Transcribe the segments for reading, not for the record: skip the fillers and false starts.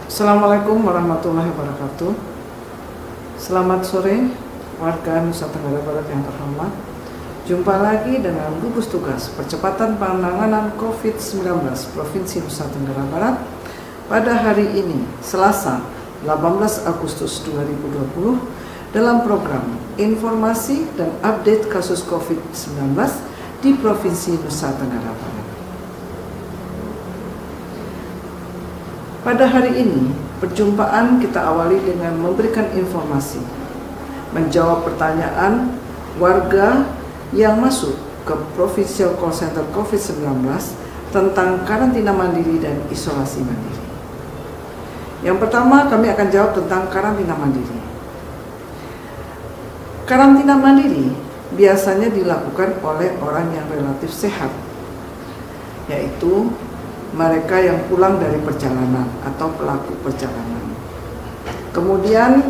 Assalamualaikum warahmatullahi wabarakatuh. Selamat sore warga Nusa Tenggara Barat yang terhormat. Jumpa lagi dengan gugus tugas percepatan penanganan COVID-19 Provinsi Nusa Tenggara Barat pada hari ini, Selasa 18 Agustus 2020, dalam program informasi dan update kasus COVID-19 di Provinsi Nusa Tenggara Barat. Pada hari ini, perjumpaan kita awali dengan memberikan informasi, menjawab pertanyaan warga yang masuk ke Provincial Call Center COVID-19 tentang karantina mandiri dan isolasi mandiri. Yang pertama, kami akan jawab tentang karantina mandiri. Karantina mandiri biasanya dilakukan oleh orang yang relatif sehat, yaitu mereka yang pulang dari perjalanan atau pelaku perjalanan. Kemudian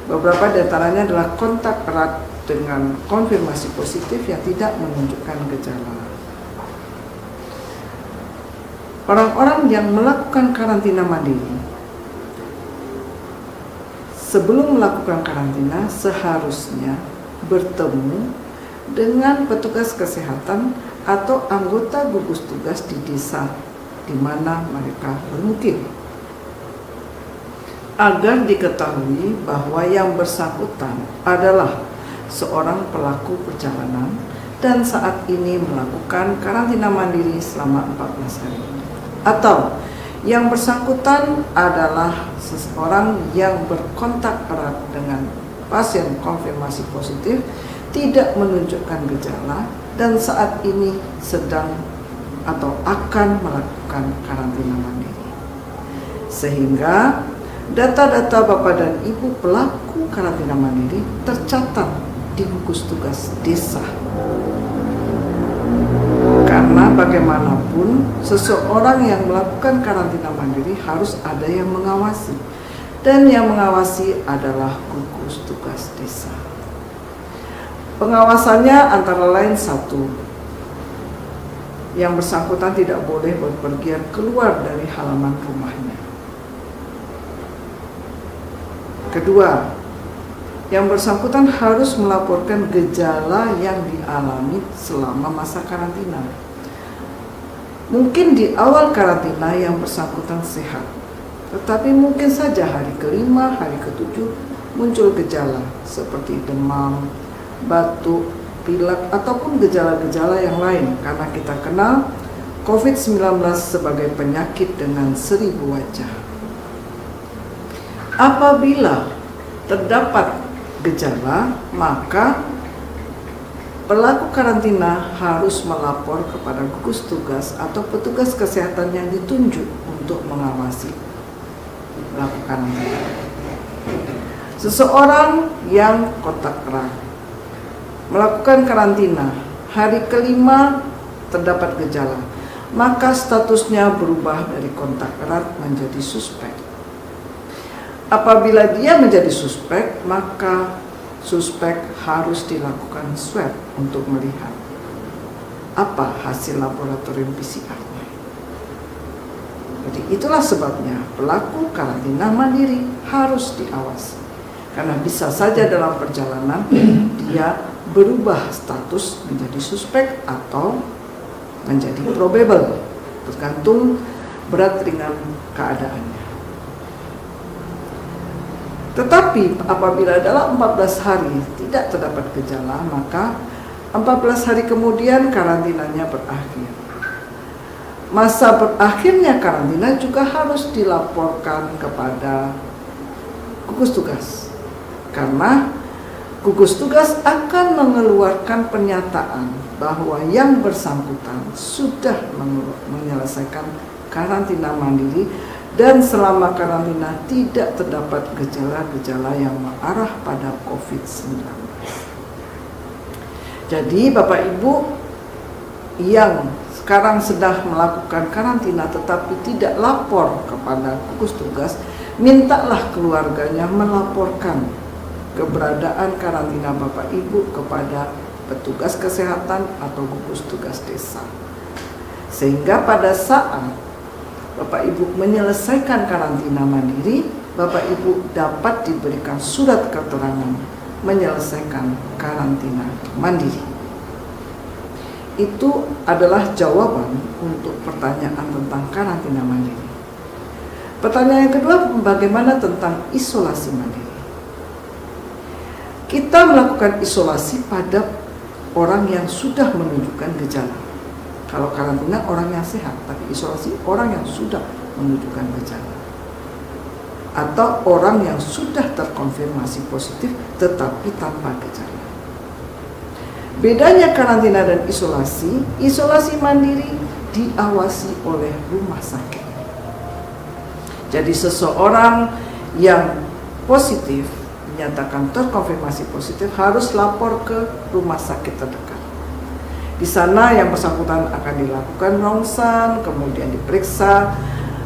beberapa di antaranya adalah kontak erat dengan konfirmasi positif yang tidak menunjukkan gejala. Orang-orang yang melakukan karantina mandiri sebelum melakukan karantina seharusnya bertemu dengan petugas kesehatan atau anggota gugus tugas di desa di mana mereka bermukim, agar diketahui bahwa yang bersangkutan adalah seorang pelaku perjalanan dan saat ini melakukan karantina mandiri selama 14 hari, atau yang bersangkutan adalah seseorang yang berkontak erat dengan pasien konfirmasi positif, tidak menunjukkan gejala dan saat ini sedang atau akan melakukan karantina mandiri. Sehingga data-data Bapak dan Ibu pelaku karantina mandiri tercatat di gugus tugas desa. Karena bagaimanapun seseorang yang melakukan karantina mandiri harus ada yang mengawasi, dan yang mengawasi adalah gugus tugas desa. Pengawasannya antara lain: satu, yang bersangkutan tidak boleh berpergian keluar dari halaman rumahnya. Kedua, yang bersangkutan harus melaporkan gejala yang dialami selama masa karantina. Mungkin di awal karantina yang bersangkutan sehat, tetapi mungkin saja hari ke-5, hari ke-7 muncul gejala seperti demam, batuk, pilek, ataupun gejala-gejala yang lain, karena kita kenal COVID-19 sebagai penyakit dengan 1000 wajah. Apabila terdapat gejala, maka pelaku karantina harus melapor kepada gugus tugas atau petugas kesehatan yang ditunjuk untuk mengawasi pelaku karantina. Seseorang yang kontak erat melakukan karantina, hari ke-5 terdapat gejala, maka statusnya berubah dari kontak erat menjadi suspek. Apabila dia menjadi suspek, maka suspek harus dilakukan swab untuk melihat apa hasil laboratorium PCR-nya. Jadi itulah sebabnya pelaku karantina mandiri harus diawasi, karena bisa saja dalam perjalanan dia berubah status menjadi suspek atau menjadi probable, tergantung berat ringan keadaannya. Tetapi apabila dalam 14 hari tidak terdapat gejala, maka 14 hari kemudian karantinanya berakhir. Masa berakhirnya karantina juga harus dilaporkan kepada gugus tugas, karena gugus tugas akan mengeluarkan pernyataan bahwa yang bersangkutan sudah menyelesaikan karantina mandiri dan selama karantina tidak terdapat gejala-gejala yang mengarah pada COVID-19. Jadi Bapak Ibu yang sekarang sedang melakukan karantina tetapi tidak lapor kepada gugus tugas, mintalah keluarganya melaporkan keberadaan karantina Bapak Ibu kepada petugas kesehatan atau gugus tugas desa. Sehingga pada saat Bapak Ibu menyelesaikan karantina mandiri, Bapak Ibu dapat diberikan surat keterangan menyelesaikan karantina mandiri. Itu adalah jawaban untuk pertanyaan tentang karantina mandiri. Pertanyaan yang kedua, bagaimana tentang isolasi mandiri? Kita melakukan isolasi pada orang yang sudah menunjukkan gejala. Kalau karantina orang yang sehat, tapi isolasi orang yang sudah menunjukkan gejala. Atau orang yang sudah terkonfirmasi positif tetapi tanpa gejala. Bedanya karantina dan isolasi, isolasi mandiri diawasi oleh rumah sakit. Jadi seseorang yang positif, dinyatakan terkonfirmasi positif, harus lapor ke rumah sakit terdekat. Di sana yang bersangkutan akan dilakukan rongsan, kemudian diperiksa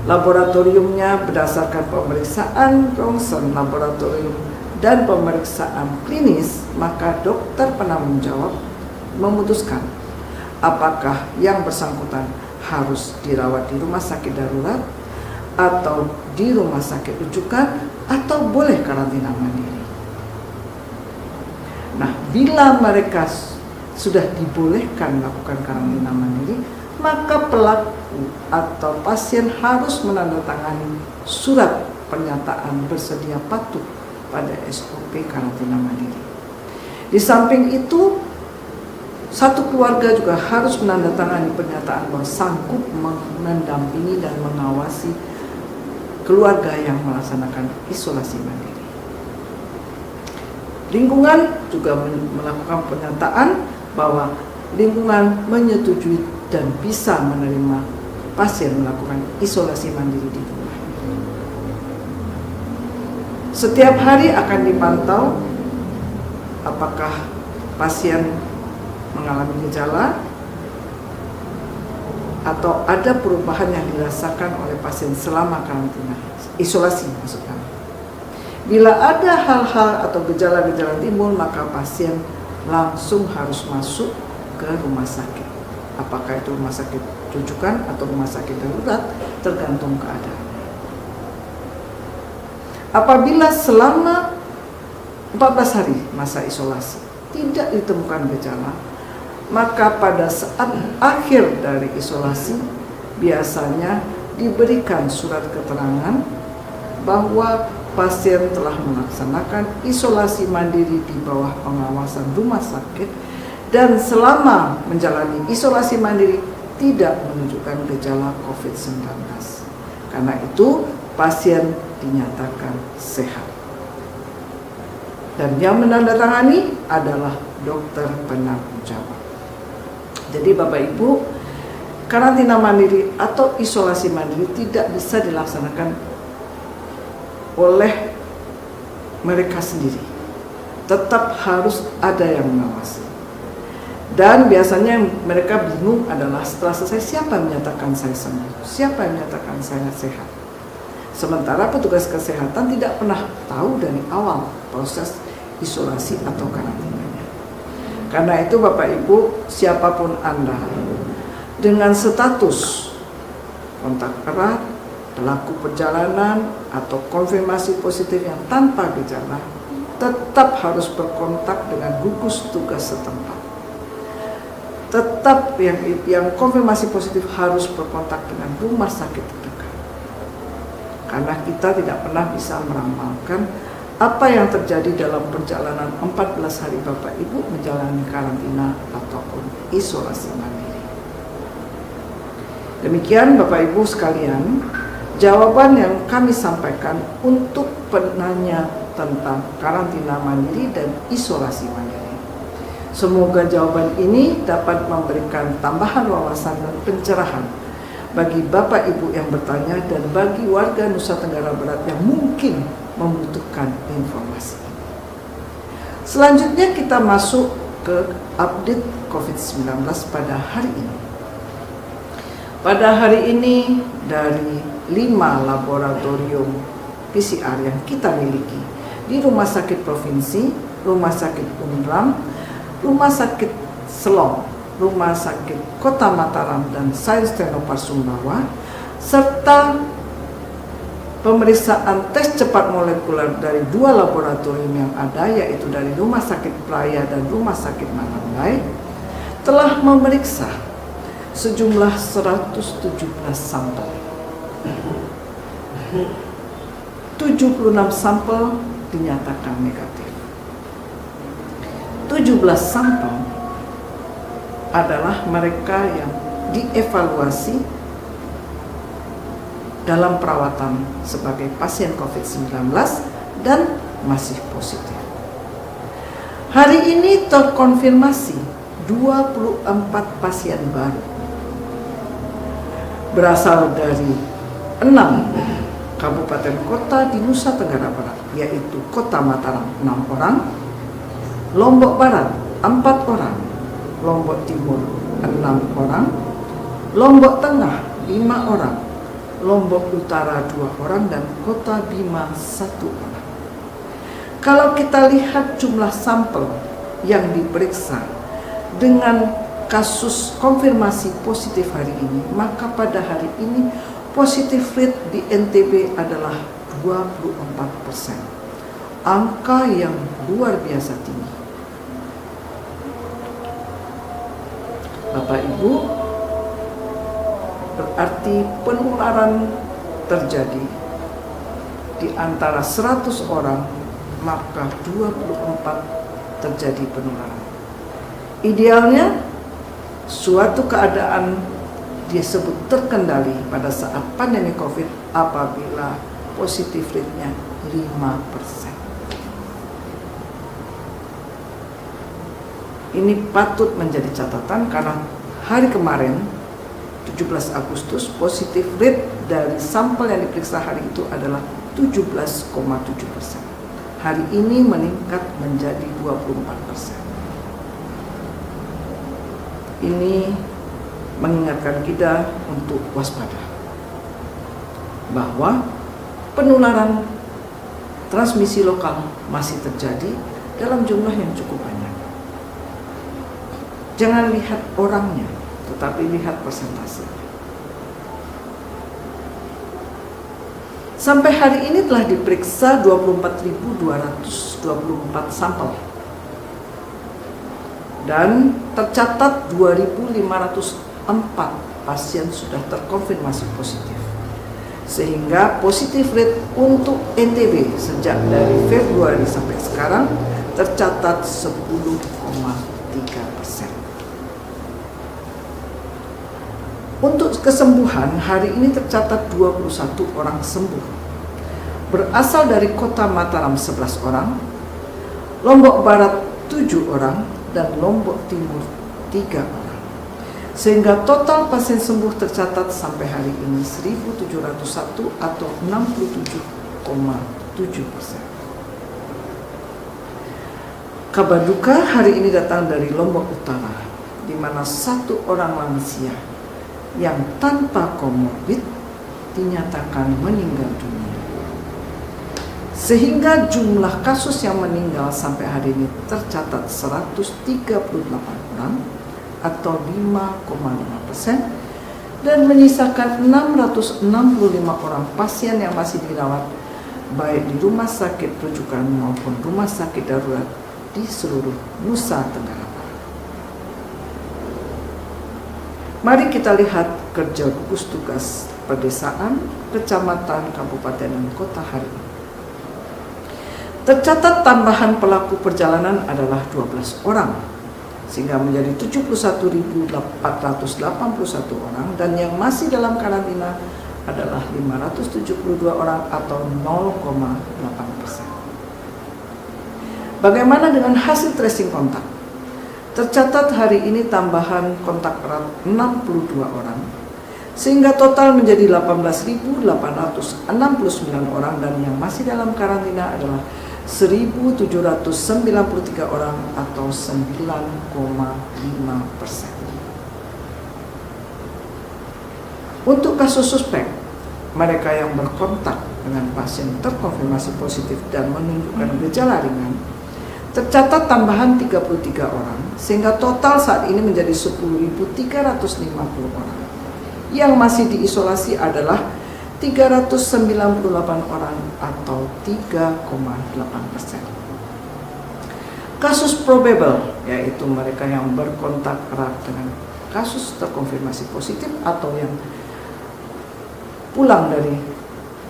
laboratoriumnya berdasarkan pemeriksaan rongsen laboratorium dan pemeriksaan klinis, maka dokter penanggung jawab memutuskan apakah yang bersangkutan harus dirawat di rumah sakit darurat atau di rumah sakit rujukan atau boleh karantina mandiri. Nah, bila mereka sudah dibolehkan melakukan karantina mandiri, maka pelaku atau pasien harus menandatangani surat pernyataan bersedia patuh pada SOP karantina mandiri. Di samping itu, satu keluarga juga harus menandatangani pernyataan bahwa sanggup mendampingi dan mengawasi keluarga yang melaksanakan isolasi mandiri. Lingkungan juga melakukan pernyataan bahwa lingkungan menyetujui dan bisa menerima pasien melakukan isolasi mandiri di rumah. Setiap hari akan dipantau apakah pasien mengalami gejala atau ada perubahan yang dirasakan oleh pasien selama karantina, isolasi maksudnya. Bila ada hal-hal atau gejala-gejala timbul, maka pasien langsung harus masuk ke rumah sakit. Apakah itu rumah sakit rujukan atau rumah sakit darurat, tergantung keadaan. Apabila selama 14 hari masa isolasi tidak ditemukan gejala, maka pada saat akhir dari isolasi biasanya diberikan surat keterangan bahwa pasien telah melaksanakan isolasi mandiri di bawah pengawasan rumah sakit dan selama menjalani isolasi mandiri tidak menunjukkan gejala COVID-19. Karena itu pasien dinyatakan sehat. Dan yang menandatangani adalah dokter penanggung jawab. Jadi Bapak Ibu, karantina mandiri atau isolasi mandiri tidak bisa dilaksanakan oleh mereka sendiri. Tetap harus ada yang mengawasi. Dan biasanya mereka bingung adalah setelah selesai siapa yang menyatakan saya sembuh, siapa yang menyatakan saya sehat. Sementara petugas kesehatan tidak pernah tahu dari awal proses isolasi atau karantinanya. Karena itu Bapak Ibu, siapapun Anda dengan status kontak erat, pelaku perjalanan atau konfirmasi positif yang tanpa gejala, tetap harus berkontak dengan gugus tugas setempat. Tetap yang konfirmasi positif harus berkontak dengan rumah sakit terdekat. Karena kita tidak pernah bisa meramalkan apa yang terjadi dalam perjalanan 14 hari Bapak Ibu menjalani karantina ataupun isolasi mandiri. Demikian Bapak Ibu sekalian, jawaban yang kami sampaikan untuk penanya tentang karantina mandiri dan isolasi mandiri. Semoga jawaban ini dapat memberikan tambahan wawasan dan pencerahan bagi Bapak Ibu yang bertanya dan bagi warga Nusa Tenggara Barat yang mungkin membutuhkan informasi. Selanjutnya kita masuk ke update COVID-19 pada hari ini. Pada hari ini dari 5 laboratorium PCR yang kita miliki di Rumah Sakit Provinsi, Rumah Sakit Unram, Rumah Sakit Selong, Rumah Sakit Kota Mataram dan Sains Teknopark Sumbawa, serta pemeriksaan tes cepat molekuler dari 2 laboratorium yang ada, yaitu dari Rumah Sakit Praya dan Rumah Sakit Malangbay, telah memeriksa sejumlah 117 sampel. 76 sampel dinyatakan negatif. 17 sampel adalah mereka yang dievaluasi dalam perawatan sebagai pasien COVID-19 dan masih positif. Hari ini terkonfirmasi 24 pasien baru berasal dari 6 kabupaten kota di Nusa Tenggara Barat, yaitu Kota Mataram 6 orang, Lombok Barat 4 orang, Lombok Timur 6 orang, Lombok Tengah 5 orang, Lombok Utara 2 orang, dan Kota Bima 1 orang. Kalau kita lihat jumlah sampel yang diperiksa dengan kasus konfirmasi positif hari ini, maka pada hari ini positif rate di NTB adalah 24%. Angka yang luar biasa tinggi. Bapak Ibu, berarti penularan terjadi di antara 100 orang, maka 24 terjadi penularan. Idealnya suatu keadaan disebut terkendali pada saat pandemi COVID apabila positif rate-nya 5%. Ini patut menjadi catatan karena hari kemarin 17 Agustus positif rate dari sampel yang diperiksa hari itu adalah 17,7%. Hari ini meningkat menjadi 24%. Ini mengingatkan kita untuk waspada bahwa penularan transmisi lokal masih terjadi dalam jumlah yang cukup banyak. Jangan lihat orangnya, tetapi lihat persentase. Sampai hari ini telah diperiksa 24.224 sampel dan tercatat 2.504 pasien sudah terkonfirmasi positif, sehingga positif rate untuk NTB sejak dari Februari sampai sekarang tercatat 10,3%. Untuk kesembuhan, hari ini tercatat 21 orang sembuh, berasal dari Kota Mataram 11 orang, Lombok Barat 7 orang, dan Lombok Timur 3 orang. Sehingga total pasien sembuh tercatat sampai hari ini 1.701 atau 67,7%. Kabar duka hari ini datang dari Lombok Utara, di mana 1 orang lansia yang tanpa komorbid dinyatakan meninggal dunia. Sehingga jumlah kasus yang meninggal sampai hari ini tercatat 138 orang atau 5,5%, dan menyisakan 665 orang pasien yang masih dirawat baik di rumah sakit rujukan maupun rumah sakit darurat di seluruh Nusa Tenggara Barat. Mari kita lihat kerja gugus tugas pedesaan, kecamatan, kabupaten, dan kota hari ini. Tercatat tambahan pelaku perjalanan adalah 12 orang, sehingga menjadi 71.481 orang, dan yang masih dalam karantina adalah 572 orang atau 0,8%. Bagaimana dengan hasil tracing kontak? Tercatat hari ini tambahan kontak erat 62 orang, sehingga total menjadi 18.869 orang, dan yang masih dalam karantina adalah 1.793 orang atau 9,5%. Untuk kasus suspek, mereka yang berkontak dengan pasien terkonfirmasi positif dan menunjukkan gejala ringan, tercatat tambahan 33 orang, sehingga total saat ini menjadi 10.350 orang. Yang masih diisolasi adalah 398 orang atau 3,8%. Kasus probable, yaitu mereka yang berkontak erat dengan kasus terkonfirmasi positif atau yang pulang dari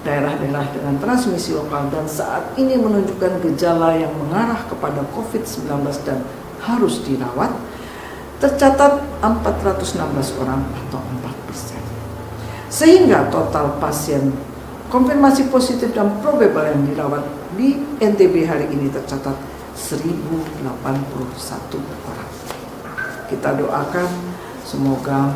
daerah-daerah dengan transmisi lokal dan saat ini menunjukkan gejala yang mengarah kepada COVID-19 dan harus dirawat, tercatat 416 orang atau 4%. Sehingga total pasien konfirmasi positif dan probable yang dirawat di NTB hari ini tercatat 1081 orang. Kita doakan semoga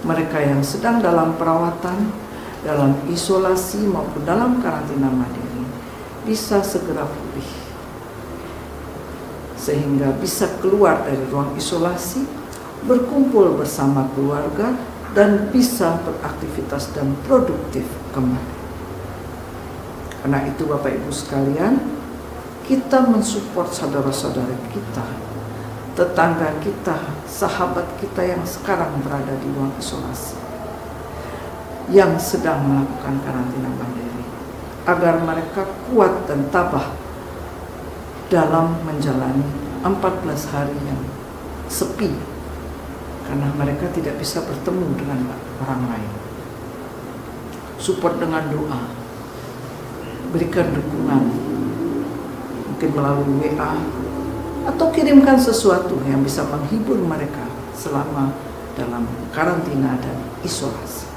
mereka yang sedang dalam perawatan, dalam isolasi maupun dalam karantina mandiri bisa segera pulih sehingga bisa keluar dari ruang isolasi, berkumpul bersama keluarga dan bisa beraktivitas dan produktif kembali. Karena itu Bapak Ibu sekalian, kita mensupport saudara-saudara kita, tetangga kita, sahabat kita yang sekarang berada di ruang isolasi, yang sedang melakukan karantina mandiri, agar mereka kuat dan tabah dalam menjalani 14 hari yang sepi, karena mereka tidak bisa bertemu dengan orang lain. Support dengan doa, berikan dukungan, mungkin melalui WA, atau kirimkan sesuatu yang bisa menghibur mereka selama dalam karantina dan isolasi.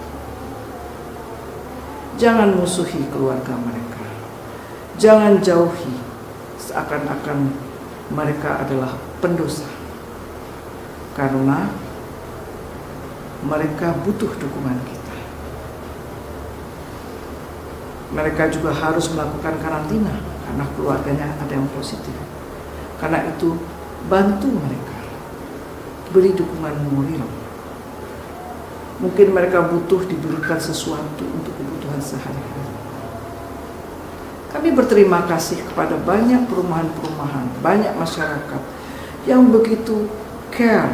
Jangan musuhi keluarga mereka, jangan jauhi seakan-akan mereka adalah pendosa, karena mereka butuh dukungan kita. Mereka juga harus melakukan karantina karena keluarganya ada yang positif. Karena itu bantu mereka, beri dukungan moral. Mungkin mereka butuh diberikan sesuatu untuk kebutuhan sehari-hari. Kami berterima kasih kepada banyak perumahan-perumahan, banyak masyarakat yang begitu care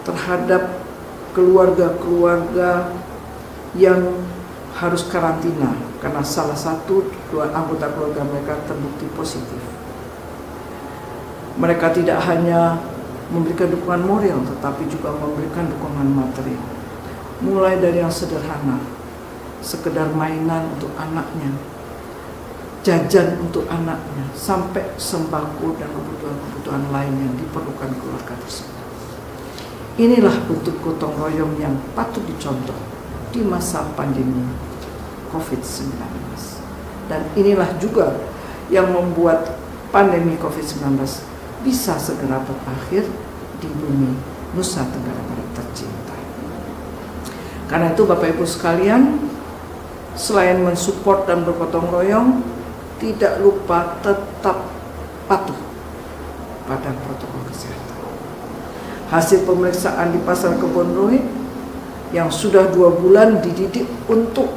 terhadap keluarga-keluarga yang harus karantina karena salah satu anggota keluarga mereka terbukti positif. Mereka tidak hanya memberikan dukungan moral, tetapi juga memberikan dukungan material. Mulai dari yang sederhana, sekedar mainan untuk anaknya, jajan untuk anaknya, sampai sembako dan kebutuhan-kebutuhan lain yang diperlukan keluarga tersebut. Inilah bentuk gotong royong yang patut dicontoh di masa pandemi COVID-19. Dan inilah juga yang membuat pandemi COVID-19 bisa segera berakhir di bumi Nusa Tenggara Barat tercinta. Karena itu Bapak Ibu sekalian, selain mensupport dan bergotong royong, tidak lupa tetap patuh pada protokol kesehatan. Hasil pemeriksaan di Pasar Kebon Roit yang sudah 2 bulan dididik untuk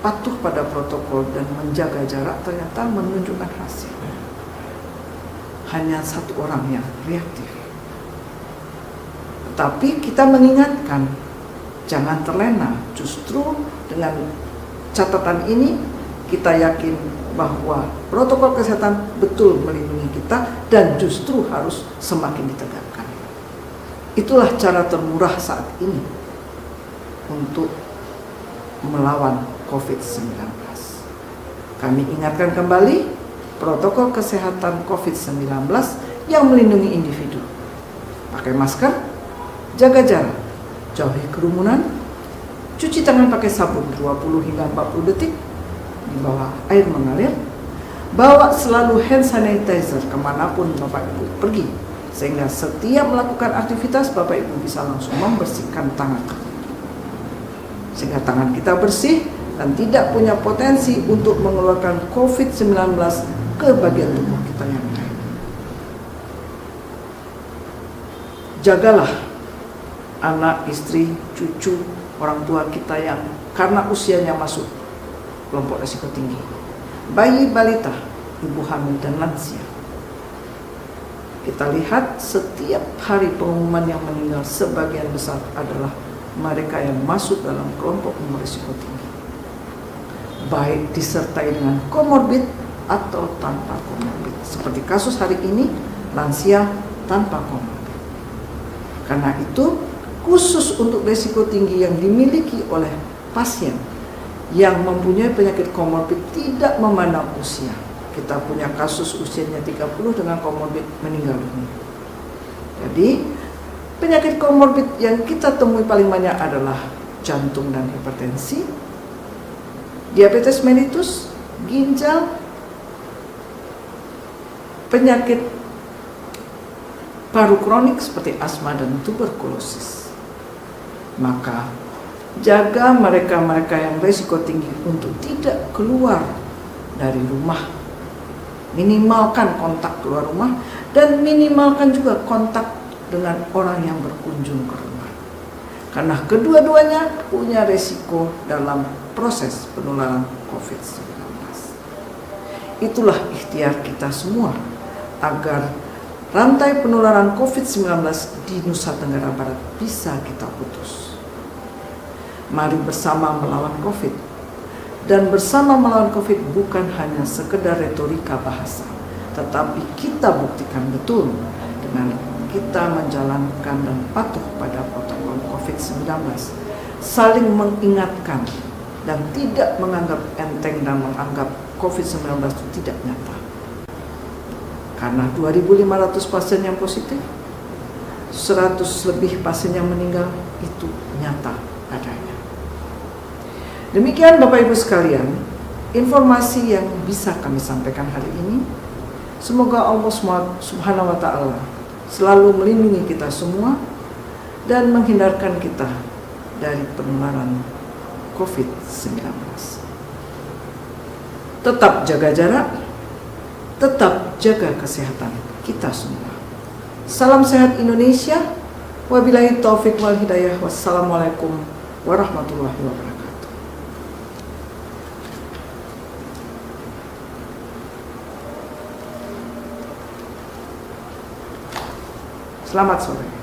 patuh pada protokol dan menjaga jarak ternyata menunjukkan hasil. Hanya 1 orang yang reaktif. Tetapi kita mengingatkan, jangan terlena. Justru dengan catatan ini kita yakin bahwa protokol kesehatan betul melindungi kita dan justru harus semakin ditegakkan. Itulah cara termurah saat ini untuk melawan COVID-19. Kami ingatkan kembali protokol kesehatan COVID-19 yang melindungi individu. Pakai masker, jaga jarak, jauhi kerumunan, cuci tangan pakai sabun 20 hingga 40 detik di bawah air mengalir, bawa selalu hand sanitizer kemanapun Bapak Ibu pergi, sehingga setiap melakukan aktivitas Bapak Ibu bisa langsung membersihkan tangan, sehingga tangan kita bersih dan tidak punya potensi untuk mengeluarkan COVID-19 ke bagian tubuh kita yang lain. Jagalah anak, istri, cucu, orang tua kita yang karena usianya masuk kelompok risiko tinggi, bayi, balita, ibu hamil dan lansia. Kita lihat setiap hari pengumuman yang meninggal sebagian besar adalah mereka yang masuk dalam kelompok umur risiko tinggi, baik disertai dengan komorbid atau tanpa komorbid. Seperti kasus hari ini, lansia tanpa komorbid. Karena itu, khusus untuk risiko tinggi yang dimiliki oleh pasien yang mempunyai penyakit komorbid tidak memandang usia. Kita punya kasus usianya 30 dengan komorbid meninggal dunia. Jadi, penyakit komorbid yang kita temui paling banyak adalah jantung dan hipertensi, diabetes mellitus, ginjal, penyakit paru kronik seperti asma dan tuberkulosis. Maka jaga mereka-mereka yang risiko tinggi untuk tidak keluar dari rumah. Minimalkan kontak keluar rumah dan minimalkan juga kontak dengan orang yang berkunjung ke rumah. Karena kedua-duanya punya risiko dalam proses penularan COVID-19. Itulah ikhtiar kita semua agar rantai penularan COVID-19 di Nusa Tenggara Barat bisa kita putus. Mari bersama melawan COVID. Dan bersama melawan COVID bukan hanya sekedar retorika bahasa, tetapi kita buktikan betul dengan kita menjalankan dan patuh pada protokol COVID-19, saling mengingatkan dan tidak menganggap enteng dan menganggap COVID-19 itu tidak nyata. Karena 2.500 pasien yang positif, 100 lebih pasien yang meninggal itu nyata adanya. Demikian Bapak Ibu sekalian, informasi yang bisa kami sampaikan hari ini. Semoga Allah Subhanahu wa Ta'ala selalu melindungi kita semua dan menghindarkan kita dari penularan COVID-19. Tetap jaga jarak, tetap jaga kesehatan kita semua. Salam sehat Indonesia. Wabillahi taufiq wal hidayah. Wassalamualaikum warahmatullahi wabarakatuh. Selamat sore.